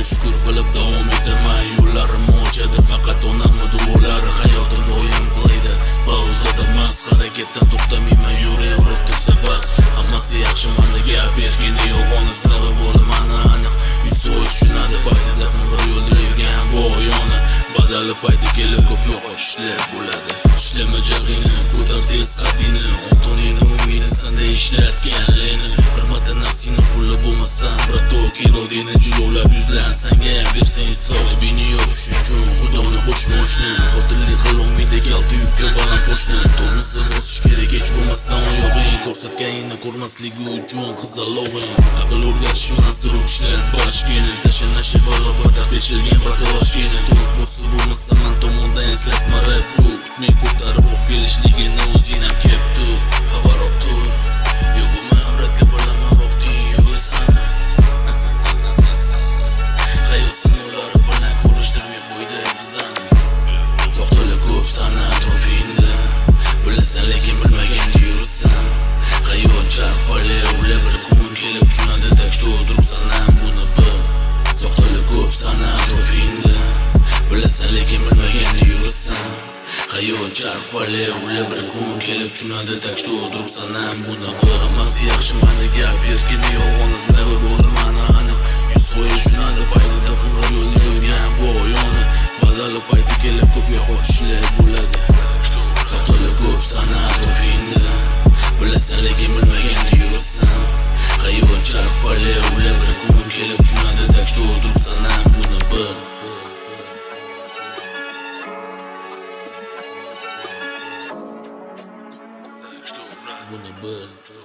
Shukr shukr qilib davom etaman. Yo'llarim ochadi faqat onamni duolari. Hayotim doim playda, pauzada mast. Harakatdan to'xtamayman, yuraverib tursa bas. Hammasi yaxshi, manda gap erkini yolg'oni sirg'i bo'laman aniq. 100% tushunadi partiyada qing'ir yo'lda yurgan bu oyoni. Badali payti kelib ko'p yo'qotishlar bo'ladi. Ishlama jag'ini, ko'tar tez qadini. Ontonini umidisanda ishlatganligini. Bir marta nafsini qo'llab bo'lmasdan bratok irodini jilovlab yuzlansanga bersang hisob. Beni yopish uchun xudoni qo'shmoqni. Qotillik qilolmaydi kalti yukka baland qo'shni. Tormozni bosish kerak hech bo'lmasdan oyog'ing. Ko'rsatganingni ko'rmasligi uchun qizaloqing. Aql o'rgatishmas turib ishlat boshgini. Tashannashi balobatar teshilgan bataloshgini. To'liq bosib bo'lmasa man tomondan eslatma rap bu. Kutmay ko'tarib olib kelishligini o'zing ham kep tur. Xabar olib tur. Yo'q bo'lmayam radga bilaman vaqting yo'lsan. Hayot sinovlari bilan ko'rishtirmay qo'ydi bizani. Soxtalar ko'p sana atrofingda. Bilasan lekin bilmaganda yursan. Hayot charxpali ular bir kun kelib tushunadi takshto turibsan ham buni bil. Soxtalar ko'p sana atrofingda. Bilasan lekin bilmaganda yursan. Hayot charxpali ular bir kun kelib tushunadi takshto turibsan ham buni bil. Hammasi yaxshi, manda gap erkini yolg'oni sirg'i bo'laman aniq. 100% tushunadi paydada qing'ir yo'lda yurgan bu oyoni. Badali payti kelib ko'p yo'qotishlar bo'ladi. Soxtalar ko'p sana atrofingda. Bilasan lekin bilmaganda yursan. Hayot charxpali ular bir kun kelib tushunadi takshto turibsan ham buni bil. Buni bil.